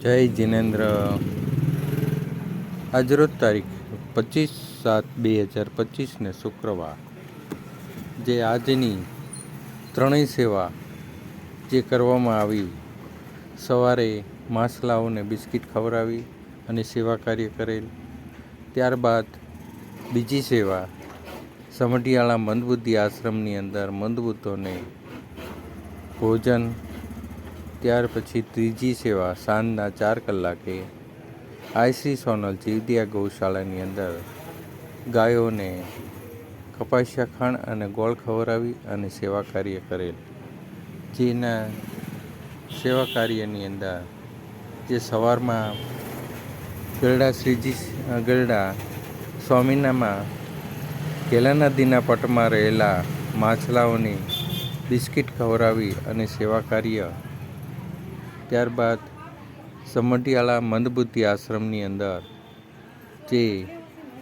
જય જિનેન્દ્ર. આજરોજ તારીખ 25/7/2025 શુક્રવાર, જે આજની ત્રણેય સેવા જે કરવામાં આવી, સવારે માછલાઓને બિસ્કિટ ખવડાવી અને સેવા કાર્ય કરેલ. ત્યારબાદ બીજી સેવા સમઢિયાળા મંદબુદ્ધિ આશ્રમની અંદર મંદબુદ્ધોને ભોજન. ત્યાર પછી ત્રીજી સેવા સાંજના 4 કલાકે આઈસી સોનલ જીવદયા ગૌશાળાની અંદર ગાયોને કપાસિયા ખાંડ અને ગોળ ખવડાવી અને સેવા કાર્ય કરેલ. જેના સેવા કાર્યની અંદર જે સવારમાં ગરડા સ્વામિનામાં કેલા નદીના પટમાં રહેલા માછલાઓની બિસ્કિટ ખવડાવી અને સેવા કાર્ય. ત્યારબાદ સમઢિયાળા મંદબુદ્ધિ આશ્રમની અંદર જે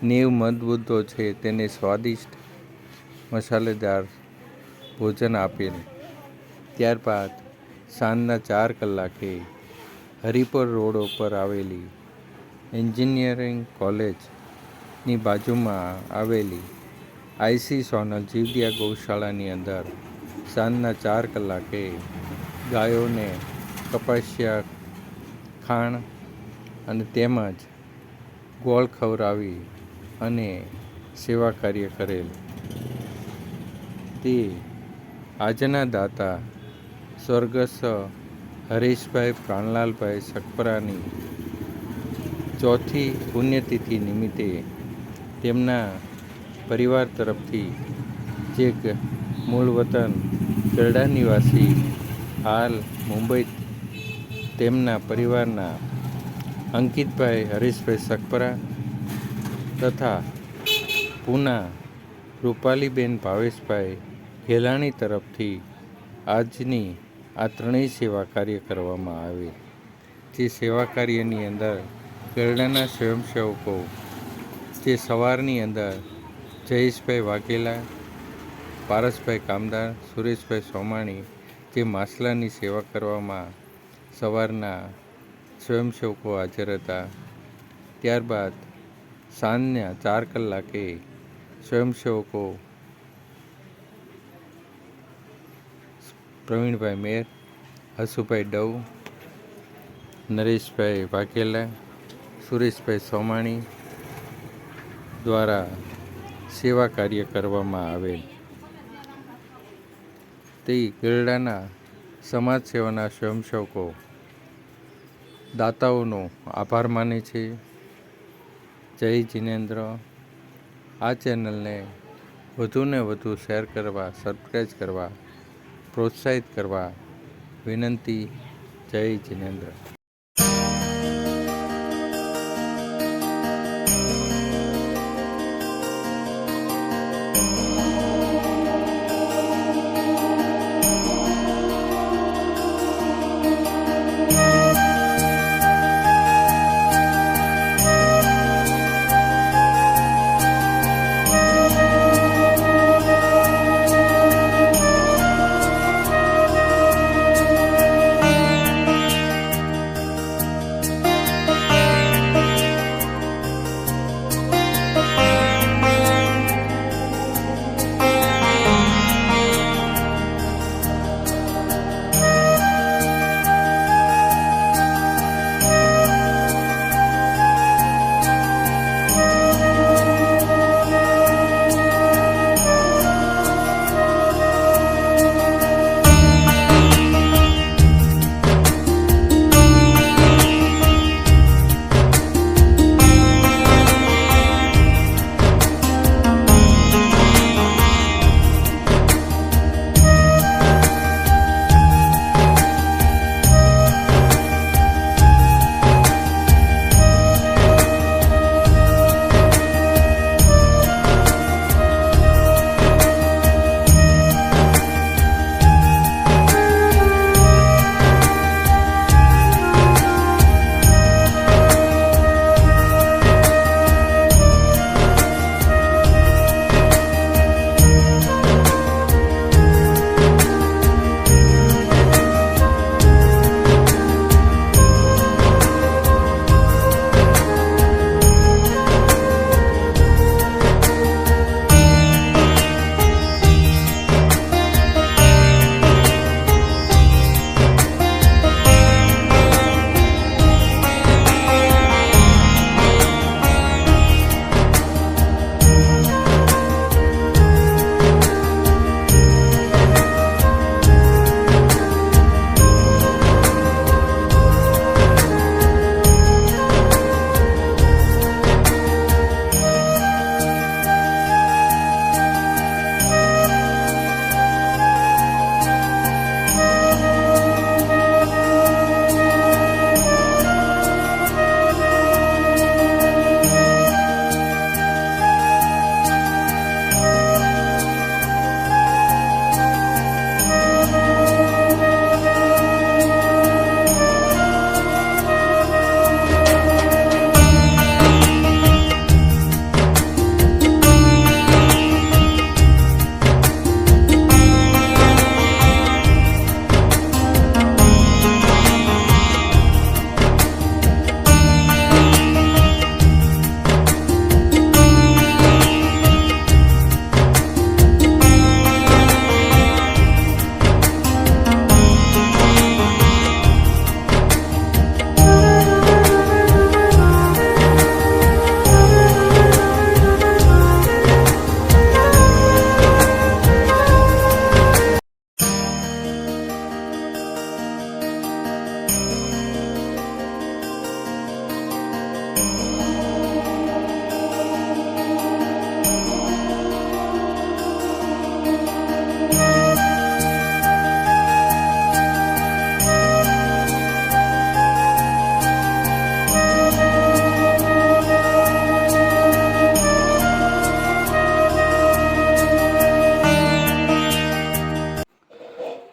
90 મંદબુદ્ધો છે તેને સ્વાદિષ્ટ મસાલેદાર ભોજન આપેલ. ત્યારબાદ સાંજના 4 કલાકે હરિપર રોડ ઉપર આવેલી એન્જિનિયરિંગ કોલેજની બાજુમાં આવેલી આઈસી સોનલ જીવદયા ગૌશાળાની અંદર સાંજના 4 કલાકે ગાયોને કપાસિયા ખાંડ અને તેમજ ગોળ ખવડાવી અને સેવા કાર્ય કરેલ. તે આજના દાતા સ્વર્ગસ્થ હરેશભાઈ પ્રાણલાલભાઈ સકપરાની ચોથી પુણ્યતિથિ નિમિત્તે તેમના પરિવાર તરફથી જે મૂળ વતન ગરડા નિવાસી હાલ મુંબઈ તેમના પરિવારના અંકિતભાઈ હરીશભાઈ સકપરા તથા પૂના રૂપાલીબેન ભાવેશભાઈ ઘેલાણી તરફથી આજની આ ત્રણેય સેવા કાર્ય કરવામાં આવે. જે સેવા કાર્યની અંદર ગરડાના સ્વયંસેવકો જે સવારની અંદર જયેશભાઈ વાઘેલા, પારસભાઈ કામદાર, સુરેશભાઈ સોમાણી જે માછલાની સેવા કરવામાં સવારના સ્વયંસેવકો હાજર હતા. ત્યારબાદ સાંજના 4 કલાકે સ્વયંસેવકો પ્રવીણભાઈ મેર, હસુભાઈ ડવ, નરેશભાઈ વાઘેલા, સુરેશભાઈ સોમાણી દ્વારા સેવા કાર્ય કરવામાં આવેલ. તે ગરડાના સમાજ સેવાના સ્વયંસેવકો દાતાઓનો આભાર માને છે. જય જિનેન્દ્ર. આ ચેનલને વધુને વધુ શેર કરવા, સબસ્ક્રાઈબ કરવા, પ્રોત્સાહિત કરવા વિનંતી. જય જિનેન્દ્ર.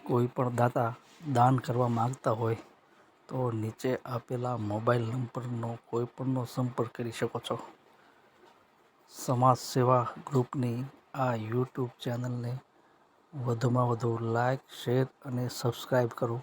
કોઈ પણ દાતા દાન કરવા માંગતા હોય તો નીચે આપેલા મોબાઈલ નંબરનો કોઈ પણનો સંપર્ક કરી શકો છો. સમાજ સેવા ગ્રુપની આ યુટ્યુબ ચેનલને વધુમાં વધુ લાઈક, શેર અને સબસ્ક્રાઈબ કરો.